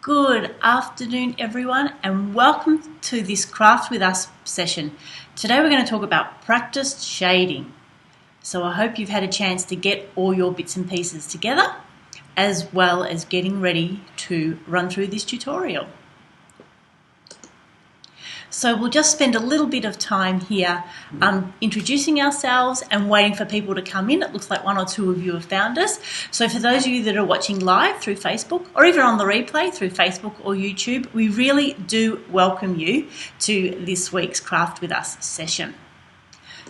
Good afternoon, everyone, and welcome to this Craft With Us session. Today we're going to talk about practice shading. So I hope you've had a chance to get all your bits and pieces together, as well as getting ready to run through this tutorial. So we'll just spend a little bit of time here introducing ourselves and waiting for people to come in. It looks like one or two of you have found us. So for those of you that are watching live through Facebook or even on the replay through Facebook or YouTube, we really do welcome you to this week's Craft With Us session.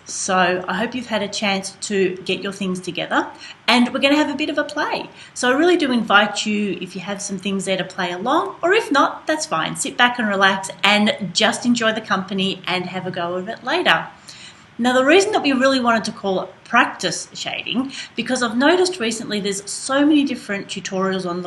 So I hope you've had a chance to get your things together, and we're going to have a bit of a play. So I really do invite you, if you have some things there, to play along, or if not, that's fine. Sit back and relax and just enjoy the company and have a go of it later. Now, the reason that we really wanted to call it practice shading, because I've noticed recently there's so many different tutorials on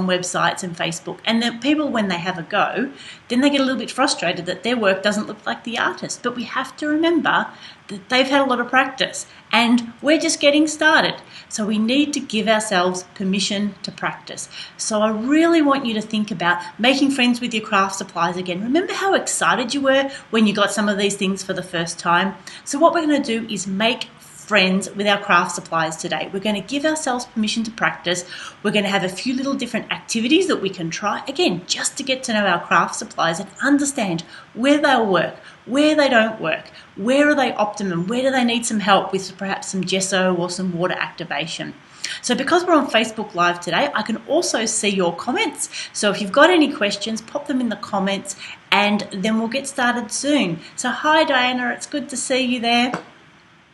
websites and Facebook, and that people, when they have a go, then they get a little bit frustrated that their work doesn't look like the artist. But we have to remember that they've had a lot of practice and we're just getting started. So we need to give ourselves permission to practice. So I really want you to think about making friends with your craft supplies again. Remember how excited you were when you got some of these things for the first time? So what we're going to do is make friends with our craft supplies today. We're going to give ourselves permission to practice. We're going to have a few little different activities that we can try, again, just to get to know our craft supplies and understand where they'll work, where they don't work, where are they optimum, where do they need some help with perhaps some gesso or some water activation. So because we're on Facebook Live today, I can also see your comments. So if you've got any questions, pop them in the comments and then we'll get started soon. So hi Diana, it's good to see you there.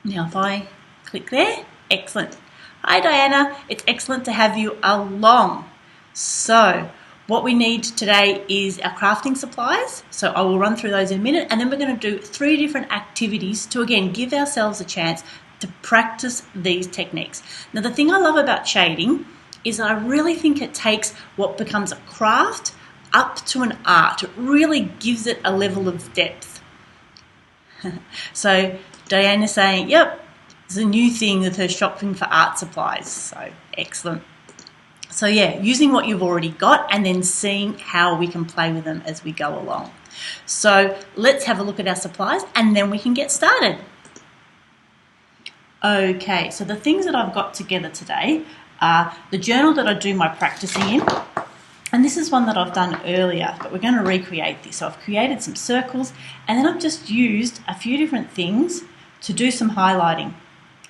Now if I click there, excellent. Hi Diana, it's excellent to have you along. So what we need today is our crafting supplies. So I will run through those in a minute, and then we're going to do 3 different activities to again give ourselves a chance to practice these techniques. Now the thing I love about shading is I really think it takes what becomes a craft up to an art. It really gives it a level of depth. So Diana's saying, yep, it's a new thing with her shopping for art supplies. So excellent. So yeah, using what you've already got and then seeing how we can play with them as we go along. So let's have a look at our supplies and then we can get started. Okay, so the things that I've got together today are the journal that I do my practicing in. And this is one that I've done earlier, but we're going to recreate this. So I've created some circles and then I've just used a few different things to do some highlighting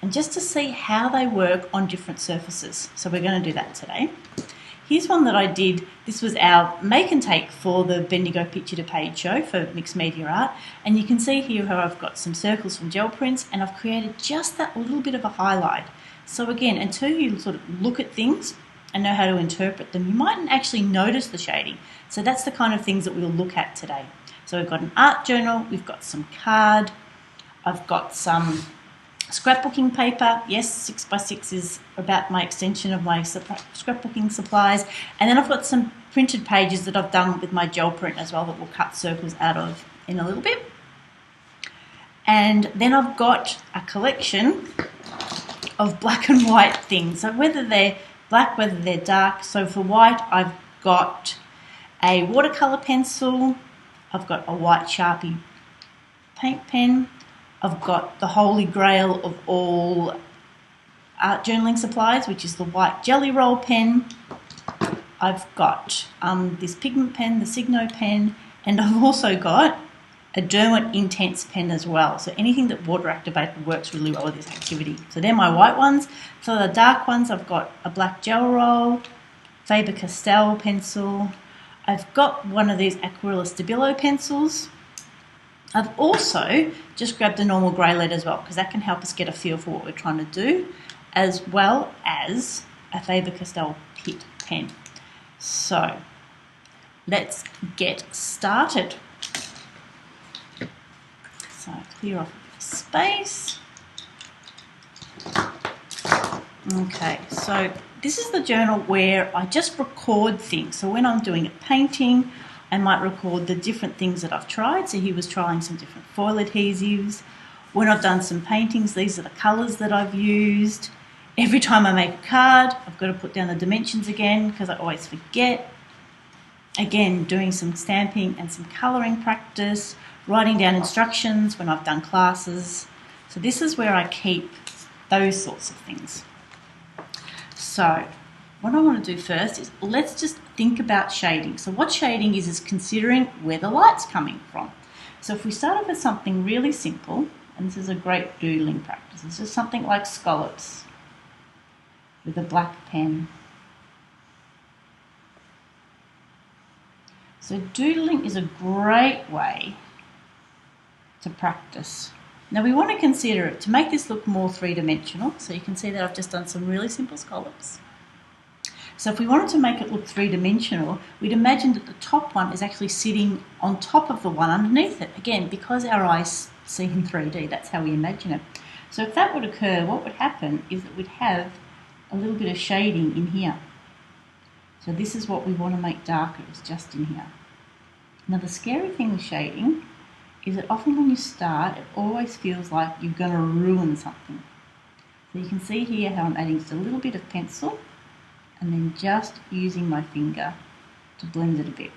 and just to see how they work on different surfaces. So we're going to do that today. Here's one that I did. This was our make and take for the Bendigo Picture to Page show for Mixed Media Art. And you can see here how I've got some circles from gel prints and I've created just that little bit of a highlight. So again, until you sort of look at things and know how to interpret them, you mightn't actually notice the shading. So that's the kind of things that we'll look at today. So we've got an art journal, we've got some card, I've got some scrapbooking paper. Yes, 6x6 is about my extension of my scrapbooking supplies. And then I've got some printed pages that I've done with my gel print as well that we'll cut circles out of in a little bit. And then I've got a collection of black and white things. So whether they're black, whether they're dark. So for white, I've got a watercolour pencil. I've got a white Sharpie paint pen. I've got the holy grail of all art journaling supplies, which is the white jelly roll pen. I've got this pigment pen, the Signo pen, and I've also got a Derwent Intense pen as well. So anything that water activated works really well with this activity. So they're my white ones. For the dark ones, I've got a black gel roll, Faber-Castell pencil. I've got one of these Aquarella Stabilo pencils. I've also just grabbed a normal grey lead as well because that can help us get a feel for what we're trying to do, as well as a Faber-Castell Pitt pen. So let's get started. So clear off a bit of space. Okay, so this is the journal where I just record things. So when I'm doing a painting, I might record the different things that I've tried. So he was trying some different foil adhesives. When I've done some paintings, these are the colours that I've used. Every time I make a card, I've got to put down the dimensions again because I always forget. Again, doing some stamping and some colouring practice, writing down instructions when I've done classes. So this is where I keep those sorts of things. So what I want to do first is let's just think about shading. So what shading is considering where the light's coming from. So if we start off with something really simple, and this is a great doodling practice, it's just something like scallops with a black pen. So doodling is a great way to practice. Now we want to consider it to make this look more three-dimensional. So you can see that I've just done some really simple scallops. So if we wanted to make it look three-dimensional, we'd imagine that the top one is actually sitting on top of the one underneath it. Again, because our eyes see in 3D, that's how we imagine it. So if that would occur, what would happen is that we'd have a little bit of shading in here. So this is what we want to make darker, is just in here. Now the scary thing with shading is that often when you start, it always feels like you're going to ruin something. So you can see here how I'm adding just a little bit of pencil and then just using my finger to blend it a bit.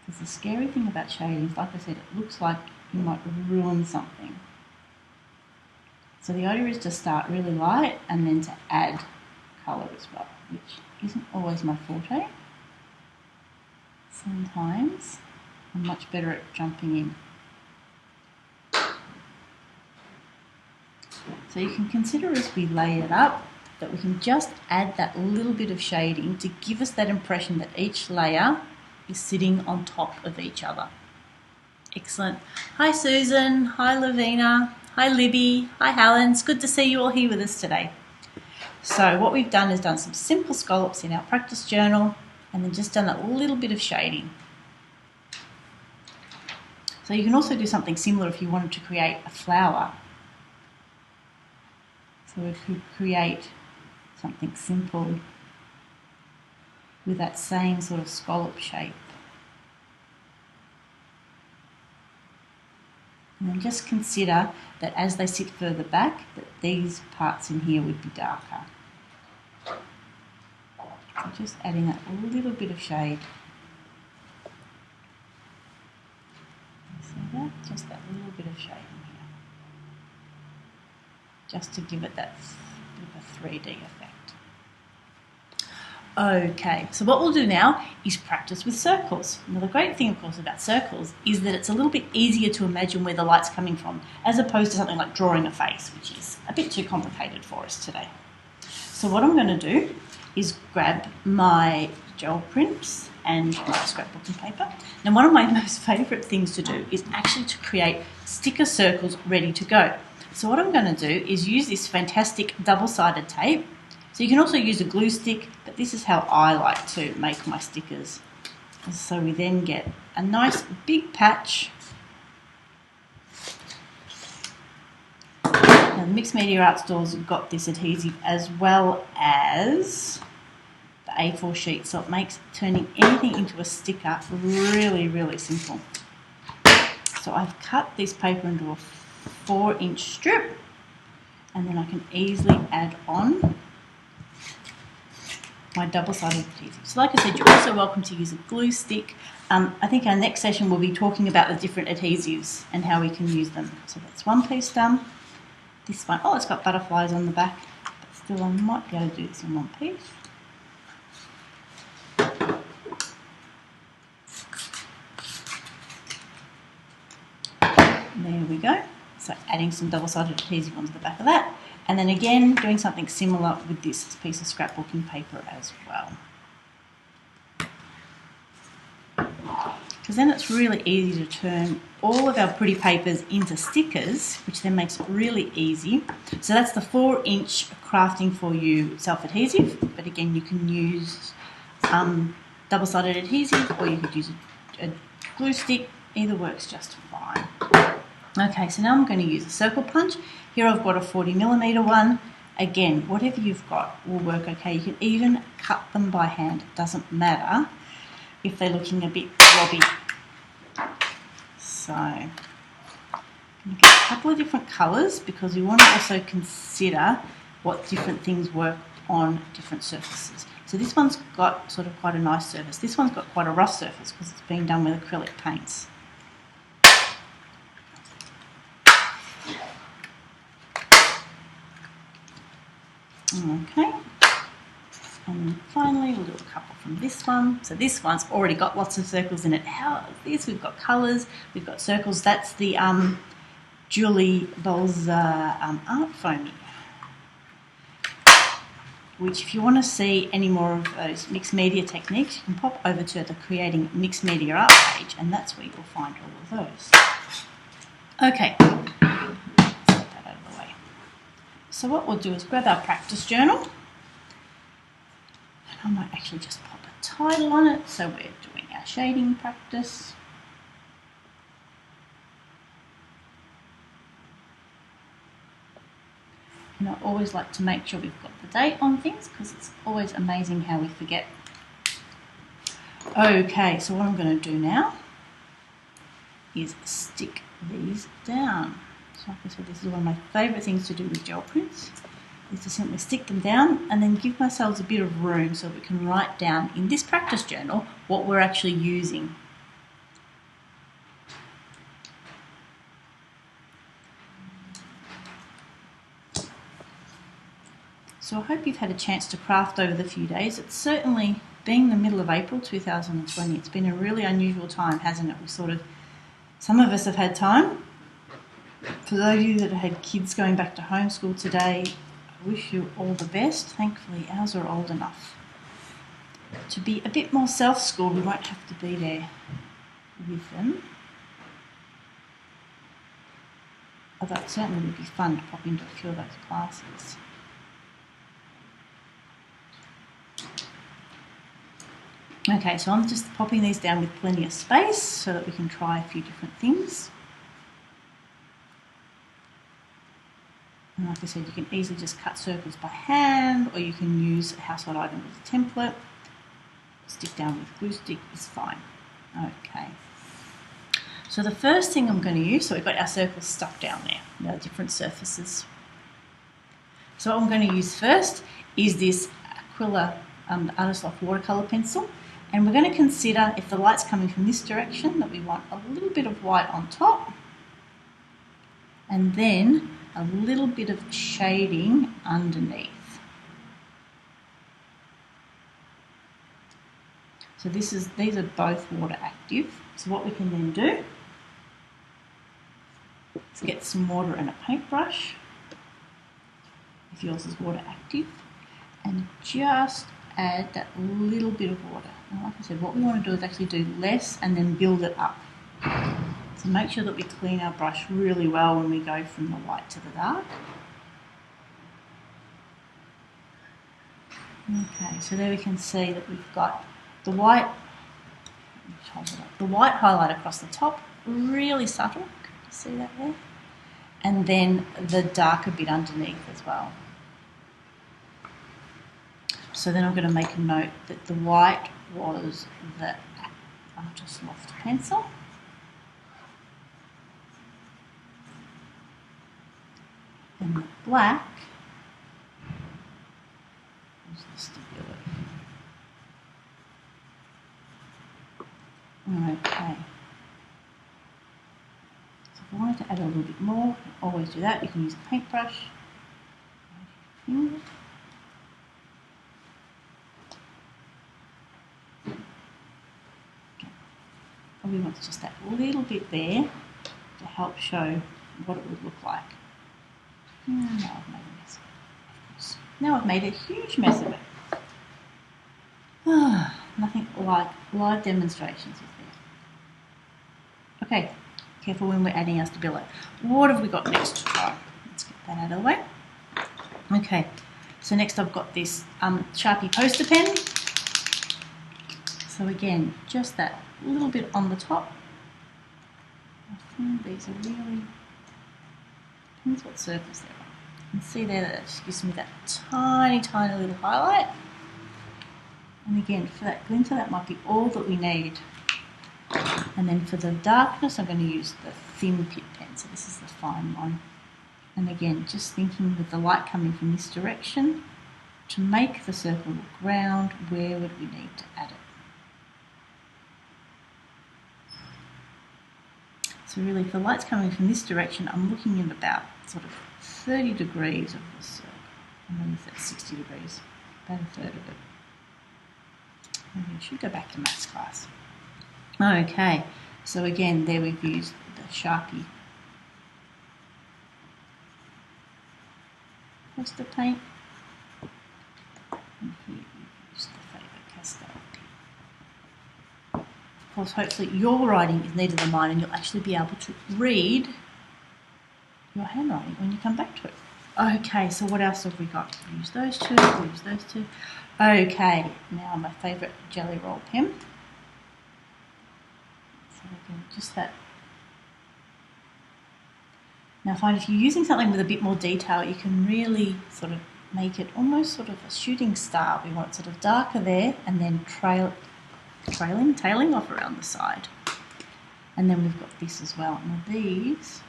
Because the scary thing about shading is, like I said, it looks like you might ruin something. So the idea is to start really light and then to add colour as well, which isn't always my forte. Sometimes I'm much better at jumping in. So you can consider as we lay it up that we can just add that little bit of shading to give us that impression that each layer is sitting on top of each other. Excellent. Hi Susan, hi Lavina, hi Libby, hi Helen. It's good to see you all here with us today. So what we've done is done some simple scallops in our practice journal and then just done a little bit of shading. So you can also do something similar if you wanted to create a flower. So we could create something simple with that same sort of scallop shape. And then just consider that as they sit further back, that these parts in here would be darker. So just adding that little bit of shade. See that? Just that little bit of shade in here. Just to give it that bit of a 3D effect. Okay, so what we'll do now is practice with circles. Now the great thing, of course, about circles is that it's a little bit easier to imagine where the light's coming from, as opposed to something like drawing a face, which is a bit too complicated for us today. So what I'm going to do is grab my gel prints and my scrapbooking paper. Now one of my most favourite things to do is actually to create sticker circles ready to go. So what I'm going to do is use this fantastic double-sided tape. So you can also use a glue stick, but this is how I like to make my stickers. So we then get a nice big patch. Now the Mixed Media Art stores have got this adhesive as well as the A4 sheet, so it makes turning anything into a sticker really, really simple. So I've cut this paper into a 4-inch strip, and then I can easily add on my double-sided adhesive. So like I said, you're also welcome to use a glue stick. I think our next session will be talking about the different adhesives and how we can use them. So that's one piece done. This one, oh, it's got butterflies on the back, but still I might be able to do this in one piece. There we go. So adding some double-sided adhesive onto the back of that. And then again, doing something similar with this piece of scrapbooking paper as well. Because then it's really easy to turn all of our pretty papers into stickers, which then makes it really easy. So that's the 4-inch Crafting For You self-adhesive. But again, you can use double-sided adhesive, or you could use a glue stick. Either works just fine. Okay, so now I'm going to use a circle punch. Here I've got a 40mm one. Again, whatever you've got will work okay. You can even cut them by hand. It doesn't matter if they're looking a bit blobby. So, I'm going to get a couple of different colours because we want to also consider what different things work on different surfaces. So this one's got sort of quite a nice surface. This one's got quite a rough surface because it's being done with acrylic paints. Okay, and then finally we'll do a couple from this one. So this one's already got lots of circles in it. How is this? We've got colours, we've got circles. That's the Julie Bolza art foamy, which if you want to see any more of those mixed media techniques, you can pop over to the Creating Mixed Media Art page, and that's where you'll find all of those. Okay, let's get that out of the way. So what we'll do is grab our practice journal, and I might actually just pop a title on it. So we're doing our shading practice. And I always like to make sure we've got the date on things because it's always amazing how we forget. Okay, so what I'm going to do now is stick these down. So like I said, this is one of my favourite things to do with gel prints, is to simply stick them down and then give myself a bit of room so we can write down in this practice journal what we're actually using. So I hope you've had a chance to craft over the few days. It's certainly, being the middle of April 2020, it's been a really unusual time, hasn't it? Some of us have had time. For those of you that had kids going back to homeschool today, I wish you all the best. Thankfully, ours are old enough to be a bit more self-schooled. We won't have to be there with them. Although it certainly would be fun to pop into a few of those classes. Okay, so I'm just popping these down with plenty of space so that we can try a few different things. And like I said, you can easily just cut circles by hand, or you can use a household item as a template. Stick down with glue stick is fine. Okay. So the first thing I'm going to use, so we've got our circles stuck down there, our different surfaces. So what I'm going to use first is this Aquila Artist Loft watercolour pencil. And we're going to consider, if the light's coming from this direction, that we want a little bit of white on top and then a little bit of shading underneath. So these are both water active. So what we can then do is get some water and a paintbrush, if yours is water active, and just add that little bit of water. And like I said, what we want to do is actually do less and then build it up. So make sure that we clean our brush really well when we go from the light to the dark. Okay, so there we can see that we've got the white highlight across the top, really subtle. Can you see that there? And then the darker bit underneath as well. So then I'm going to make a note that the white was the Artist Loft pencil. And the black was the Stability. Okay. So if I wanted to add a little bit more, you can always do that. You can use a paintbrush. Probably wants just that little bit there to help show what it would look like. Now I've made a mess of it, of course. Now I've made a huge mess of it. Nothing like live demonstrations, is there? Okay, careful when we're adding our Stabilo. What have we got next to try? Let's get that out of the way. Okay, so next I've got this Sharpie poster pen. So again, just that little bit on the top. I think these are really, depends what surface they're on. You can see there that it just gives me that tiny, tiny little highlight. And again, for that glitter, that might be all that we need. And then for the darkness, I'm going to use the thin tip pen. So this is the fine one. And again, just thinking with the light coming from this direction, to make the circle look round, where would we need to add it? So really, if the light's coming from this direction, I'm looking at about sort of 30 degrees of the circle. I use that 60 degrees, about a third of it. Maybe I should go back to maths class. Okay, so again, there we've used the Sharpie poster paint. And here we've used the Faber-Castell. Of course, hopefully your writing is neater than mine and you'll actually be able to read your handwriting when you come back to it. Okay, so what else have we got? We use those two, we use those two. Okay, now my favourite jelly roll pen. So again, just that. Now I find if you're using something with a bit more detail, you can really sort of make it almost sort of a shooting star. We want it sort of darker there and then tailing off around the side. And then we've got this as well. Now these,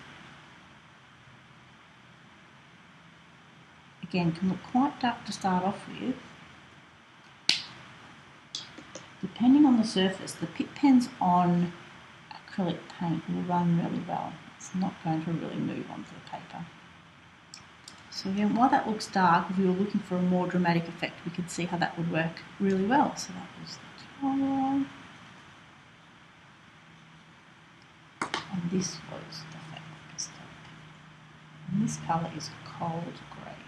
again, can look quite dark to start off with. Depending on the surface, the Pitt pens on acrylic paint will run really well. It's not going to really move onto the paper. So again, while that looks dark, if we were looking for a more dramatic effect, we could see how that would work really well. So that was the top. And this was the Faber-Castell. And this colour is cold grey.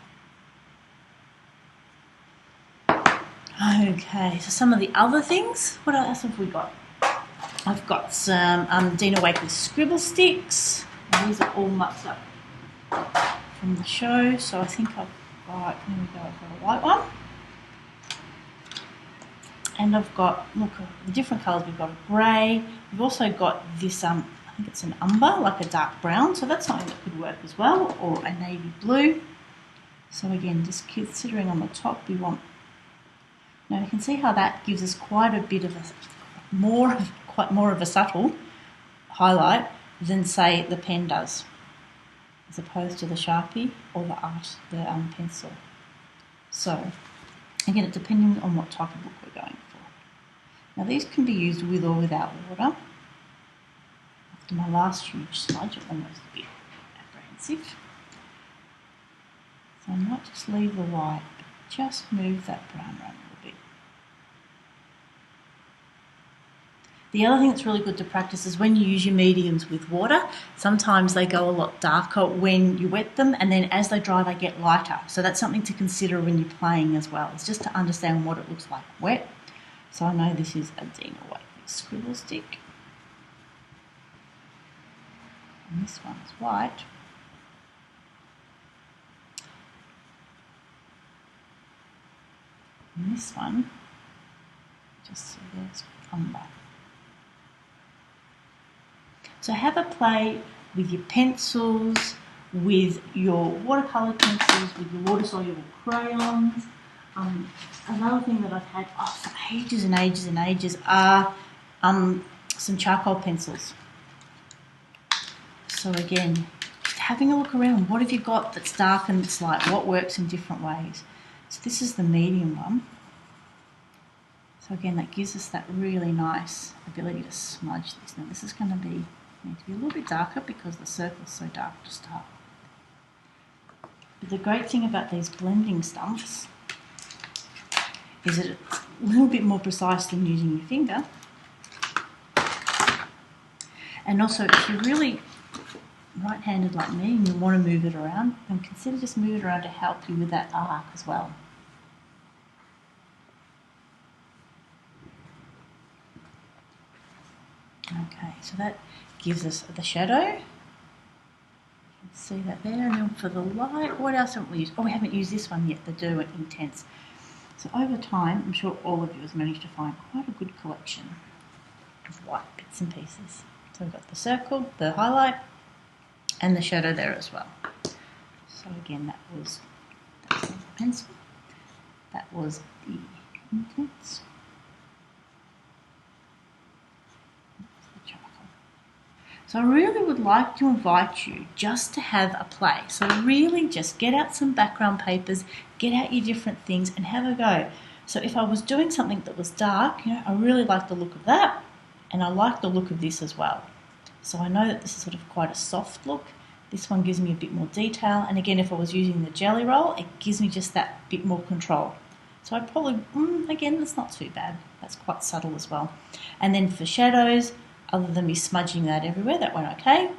Okay, so some of the other things, what else have we got? I've got some Dina Wakley scribble sticks. These are all mucked up from the show, so I think I've got, here we go, I've got a white one. And I've got, look, the different colours, we've got a grey, we've also got this, I think it's an umber, like a dark brown, so that's something that could work as well, or a navy blue. So again, just considering on the top, we want, now you can see how that gives us quite a bit of a, more of a subtle highlight than say the pen does, as opposed to the Sharpie or the pencil. So again, it's depending on what type of book we're going for. Now these can be used with or without water. After my last huge smudge, it's almost a bit apprehensive. So I might just leave the white, but just move that brown around a little bit. The other thing that's really good to practice is when you use your mediums with water, sometimes they go a lot darker when you wet them, and then as they dry they get lighter. So that's something to consider when you're playing as well. It's just to understand what it looks like wet. So I know this is a Dina Wakley scribble stick. And this one is white. And this one, just so there's umber. So have a play with your pencils, with your watercolour pencils, with your water-soluble crayons. Another thing that I've had for ages and ages and ages are some charcoal pencils. So again, just having a look around, what have you got that's dark and it's light? What works in different ways? So this is the medium one. So again, that gives us that really nice ability to smudge this. Now this is going to need to be a little bit darker because the circle's so dark to start. But the great thing about these blending stumps is that it's a little bit more precise than using your finger. And also, if you're really right-handed like me and you want to move it around, then consider just moving it around to help you with that arc as well. Okay, so that gives us the shadow. You can see that there. And then for the light, what else haven't we used? Oh, we haven't used this one yet, the Do It Intense. So over time, I'm sure all of you have managed to find quite a good collection of white bits and pieces. So we've got the circle, the highlight, and the shadow there as well. So again, that was the pencil. That was the Intense. So I really would like to invite you just to have a play. So really just get out some background papers, get out your different things and have a go. So if I was doing something that was dark, I really like the look of that, and I like the look of this as well. So I know that this is sort of quite a soft look. This one gives me a bit more detail, and again, if I was using the jelly roll, it gives me just that bit more control. So I probably, again, that's not too bad. That's quite subtle as well. And then for shadows, other than me smudging that everywhere, that went okay.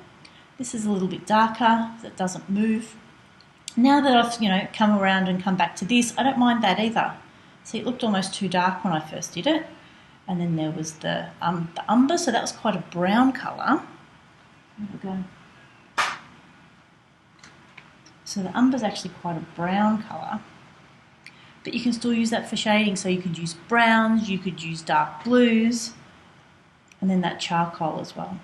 This is a little bit darker, so it doesn't move. Now that I've, come around and come back to this, I don't mind that either. See, it looked almost too dark when I first did it. And then there was the umber, so that was quite a brown colour. There we go. So the umber is actually quite a brown colour. But you can still use that for shading, so you could use browns, you could use dark blues, and then that charcoal as well.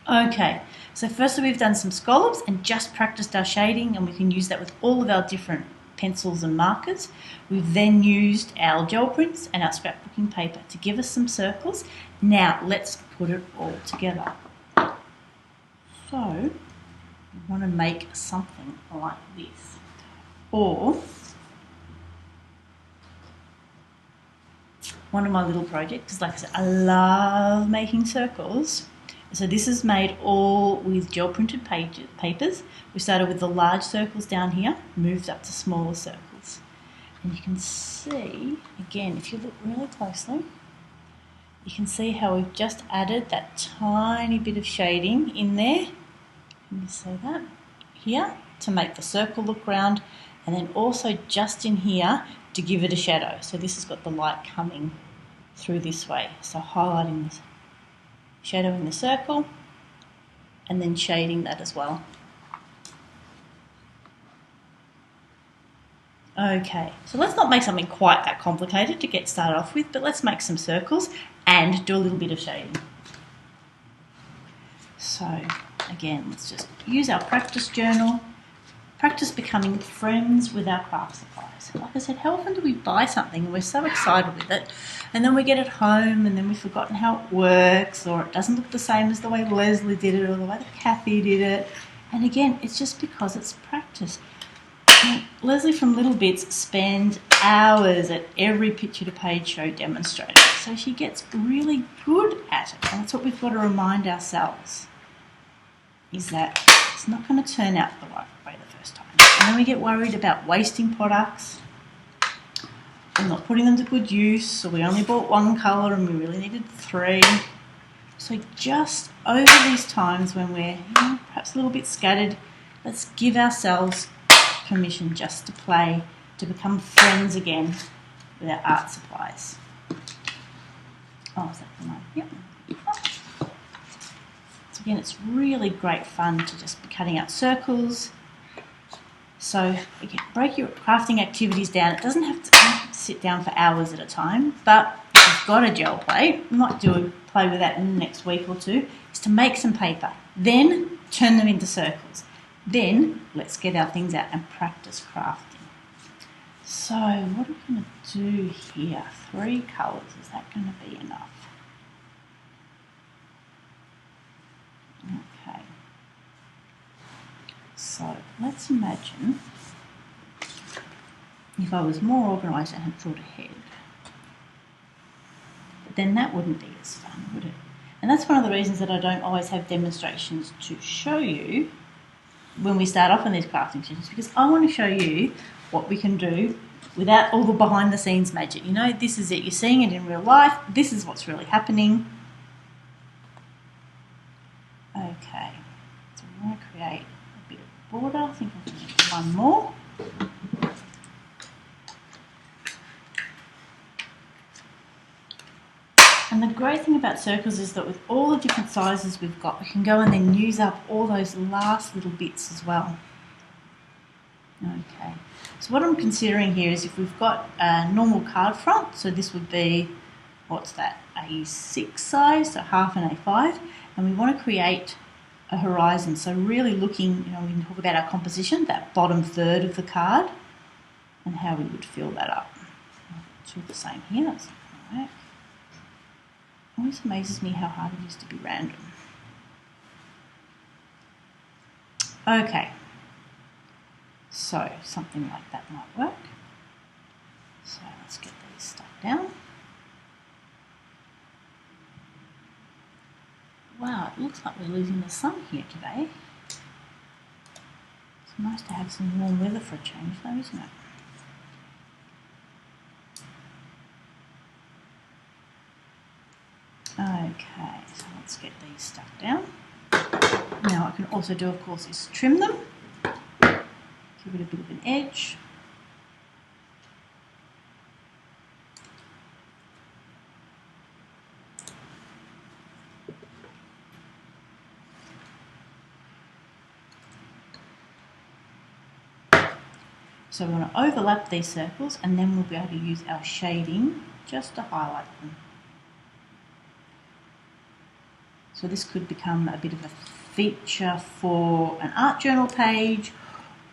Okay, so firstly we've done some scallops and just practiced our shading, and we can use that with all of our different pencils and markers. We've then used our gel prints and our scrapbooking paper to give us some circles. Now let's put it all together. So we want to make something like this, or one of my little projects, because like I said, I love making circles. So this is made all with gel printed papers. We started with the large circles down here, moved up to smaller circles. And you can see, again, if you look really closely, you can see how we've just added that tiny bit of shading in there. Can you see that? Here, to make the circle look round, and then also just in here to give it a shadow. So this has got the light coming through this way. So highlighting this, shadowing the circle, and then shading that as well. Okay, so let's not make something quite that complicated to get started off with, but let's make some circles and do a little bit of shading. So again, let's just use our practice journal, practice becoming friends with our craft supplies. Like I said, how often do we buy something and we're so excited with it, and then we get it home and then we've forgotten how it works, or it doesn't look the same as the way Leslie did it or the way that Kathy did it. And again, it's just because it's practice. Leslie from Little Bits spends hours at every picture to page show demonstrator, so she gets really good at it, and that's what we've got to remind ourselves, is that it's not going to turn out the right way the first time. And then we get worried about wasting products and not putting them to good use, or we only bought one colour and we really needed 3. So just over these times when we're perhaps a little bit scattered, let's give ourselves permission just to play, to become friends again with our art supplies. Oh, is that the one? Yep. So again, it's really great fun to just be cutting out circles. So again, break your crafting activities down. It doesn't have to sit down for hours at a time, but if you've got a gel plate, you might play with that in the next week or two, is to make some paper, then turn them into circles. Then let's get our things out and practice crafting. So what are we going to do here? 3 colours, is that going to be enough? Okay. So let's imagine if I was more organised and had thought ahead. But then that wouldn't be as fun, would it? And that's one of the reasons that I don't always have demonstrations to show you when we start off in these crafting sessions, because I want to show you what we can do without all the behind the scenes magic. This is it. You're seeing it in real life. This is what's really happening. Okay, so we want to create a bit of border. I think I can make one more. And the great thing about circles is that with all the different sizes we've got, we can go and then use up all those last little bits as well. Okay, so what I'm considering here is if we've got a normal card front, so this would be, what's that, A6 size, so half an A5, and we want to create a horizon. So really looking, we can talk about our composition, that bottom third of the card, and how we would fill that up. Two the same here, that's all right. It always amazes me how hard it is to be random. Okay, so something like that might work. So let's get these stuck down. Wow, it looks like we're losing the sun here today. It's nice to have some warm weather for a change though, isn't it? Okay, so let's get these stuck down. Now what I can also do, of course, is trim them. Give it a bit of an edge. So we want to overlap these circles and then we'll be able to use our shading just to highlight them. So this could become a bit of a feature for an art journal page,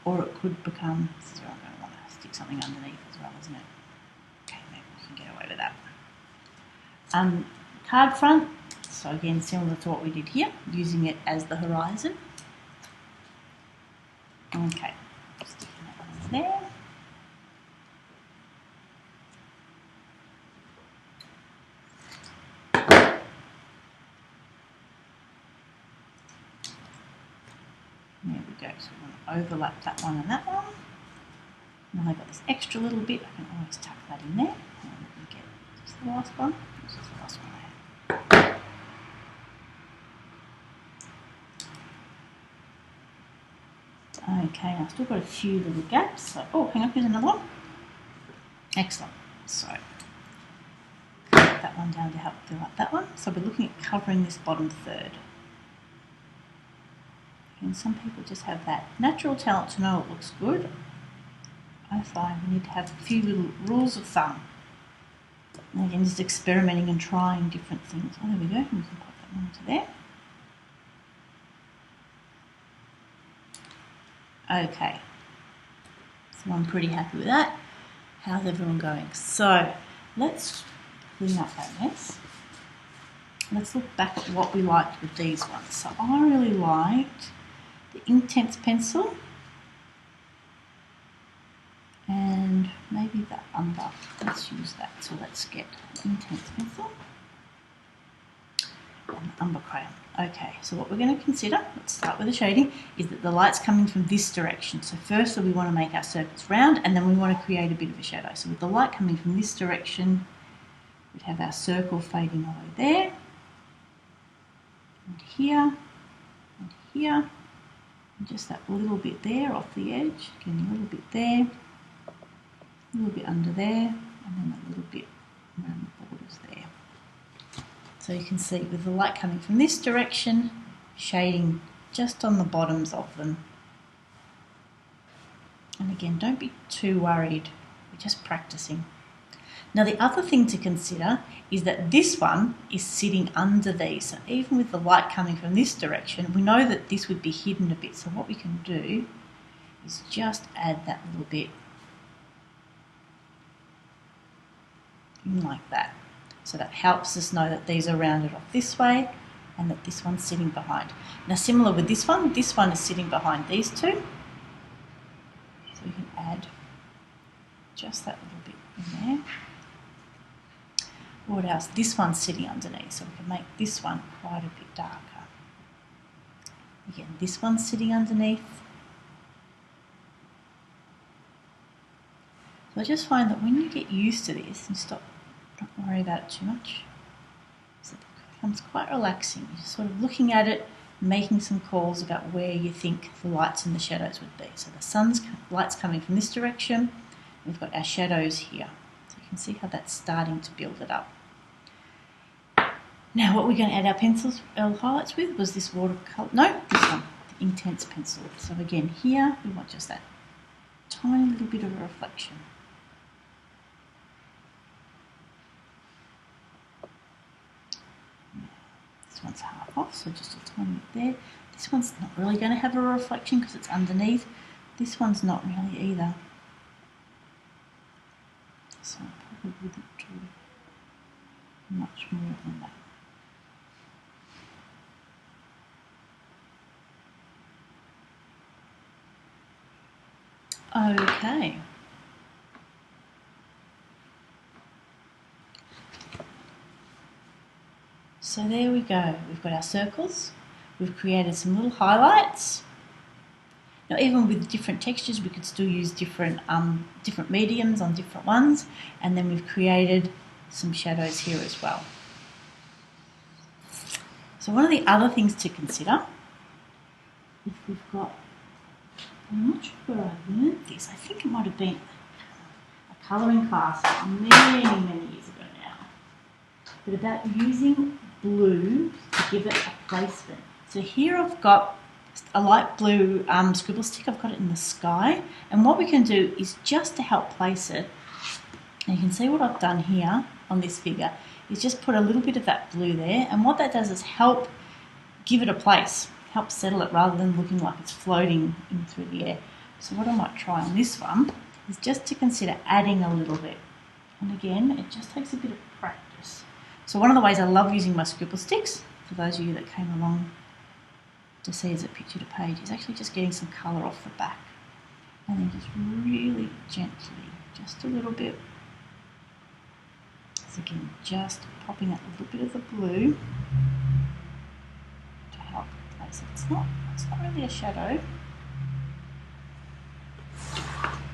or it could become, this is where I'm going to want to stick something underneath as well, isn't it? Okay, maybe we can get away with that. Card front, so again similar to what we did here, using it as the horizon. Okay, sticking that one there. There we go, so we're going to overlap that one and that one. Now I've got this extra little bit, I can always tuck that in there. And let me get, is this the last one? This is the last one I have. Okay, now I've still got a few little gaps. So, oh, hang on, here's another one. Excellent. So, cut that one down to help fill up that one. So we're looking at covering this bottom third. And some people just have that natural talent to know it looks good. I find we need to have a few little rules of thumb. And again, just experimenting and trying different things. Oh, there we go. We can pop that one into there. Okay. So I'm pretty happy with that. How's everyone going? So let's clean up that mess. Let's look back at what we liked with these ones. So I really liked the Intense pencil and maybe the umber. Let's use that. So let's get Intense pencil and umber crayon. Okay, so what we're going to consider, let's start with the shading, is that the light's coming from this direction. So firstly we want to make our circles round and then we want to create a bit of a shadow. So with the light coming from this direction, we'd have our circle fading away there, and here, and here. Just that little bit there off the edge, getting a little bit there, a little bit under there, and then a little bit around the borders there. So you can see with the light coming from this direction, shading just on the bottoms of them. And again, don't be too worried, we're just practicing. Now the other thing to consider is that this one is sitting under these. So even with the light coming from this direction, we know that this would be hidden a bit. So what we can do is just add that little bit in like that. So that helps us know that these are rounded off this way and that this one's sitting behind. Now similar with this one is sitting behind these two. So we can add just that little bit in there. What else? This one's sitting underneath, so we can make this one quite a bit darker. Again, this one's sitting underneath. So I just find that when you get used to this and don't worry about it too much, it becomes quite relaxing. You're just sort of looking at it, making some calls about where you think the lights and the shadows would be. So the light's coming from this direction, we've got our shadows here. So you can see how that's starting to build it up. Now what we're going to add our pencils, our highlights with was this watercolour, no, this one, the Intense pencil. So again here, we want just that tiny little bit of a reflection. This one's half off, so just a tiny bit there. This one's not really going to have a reflection because it's underneath. This one's not really either. So I probably wouldn't do much more than that. Okay. So there we go. We've got our circles. We've created some little highlights. Now, even with different textures, we could still use different mediums on different ones. And then we've created some shadows here as well. So one of the other things to consider, if we've got, I'm not sure where I learned this. I think it might have been a colouring class many years ago now. But about using blue to give it a placement. So here I've got a light blue scribble stick. I've got it in the sky, and what we can do is just to help place it, and you can see what I've done here on this figure is just put a little bit of that blue there, and what that does is help give it a place, help settle it rather than looking like it's floating in through the air. So what I might try on this one is just to consider adding a little bit, and again it just takes a bit of practice. So one of the ways I love using my scribble sticks, for those of you that came along to see as a picture to page, is actually just getting some colour off the back. And then just really gently, just a little bit. So again, just popping that little bit of the blue to help place it. It's not really a shadow. It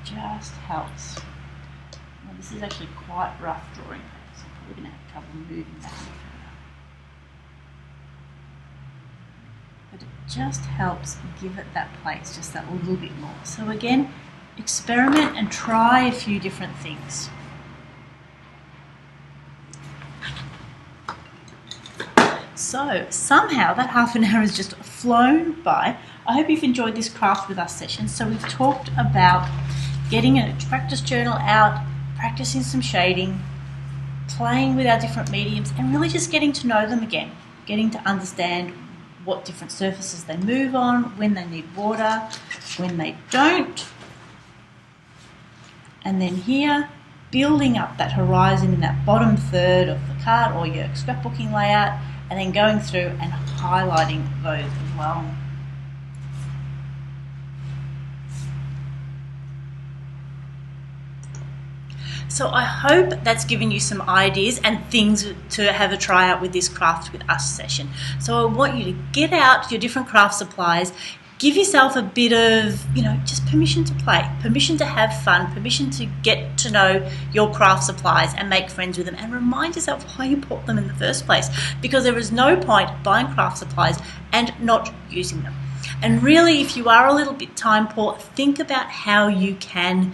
just helps. Now, this is actually quite rough drawing. We're going to have trouble moving that any further. But it just helps give it that place, just that little bit more. So again, experiment and try a few different things. So somehow that half an hour has just flown by. I hope you've enjoyed this craft with us session. So we've talked about getting a practice journal out, practicing some shading, playing with our different mediums, and really just getting to know them again, getting to understand what different surfaces they move on, when they need water, when they don't. And then here, building up that horizon in that bottom third of the card or your scrapbooking layout, and then going through and highlighting those as well. So I hope that's given you some ideas and things to have a try out with this craft with us session. So I want you to get out your different craft supplies, give yourself a bit of, just permission to play, permission to have fun, permission to get to know your craft supplies and make friends with them, and remind yourself why you bought them in the first place, because there is no point buying craft supplies and not using them. And really, if you are a little bit time poor, think about how you can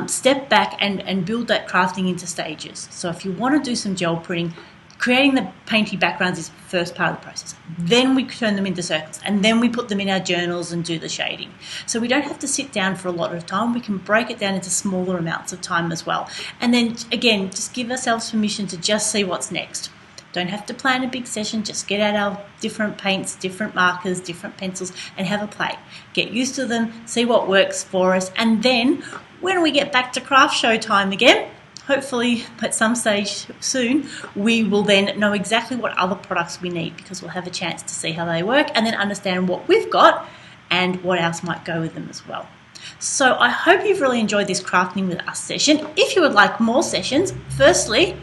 step back and build that crafting into stages. So if you want to do some gel printing, creating the painty backgrounds is the first part of the process. Then we turn them into circles, and then we put them in our journals and do the shading. So we don't have to sit down for a lot of time. We can break it down into smaller amounts of time as well. And then again, just give ourselves permission to just see what's next. Don't have to plan a big session, just get out our different paints, different markers, different pencils, and have a play. Get used to them, see what works for us, and then when we get back to craft show time again, hopefully at some stage soon, we will then know exactly what other products we need, because we'll have a chance to see how they work and then understand what we've got and what else might go with them as well. So I hope you've really enjoyed this crafting with us session. If you would like more sessions, firstly,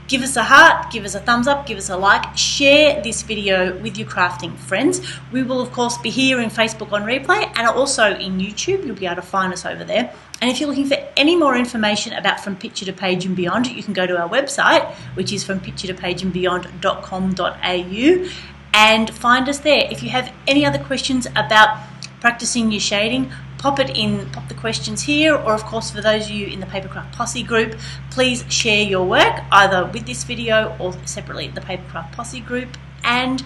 give us a heart, give us a thumbs up, give us a like, share this video with your crafting friends. We will of course be here in Facebook on replay and also in YouTube. You'll be able to find us over there. And if you're looking for any more information about From Picture to Page and Beyond, you can go to our website, which is fromPictureToPageAndBeyond.com.au, and find us there. If you have any other questions about practicing your shading, pop the questions here, or of course for those of you in the Papercraft Posse group, please share your work either with this video or separately at the Papercraft Posse group. And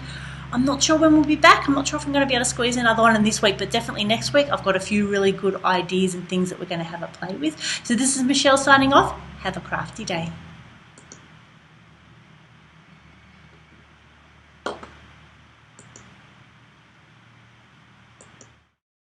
I'm not sure when we'll be back. I'm not sure if I'm going to be able to squeeze another one in this week, but definitely next week. I've got a few really good ideas and things that we're going to have a play with. So this is Michelle signing off. Have a crafty day.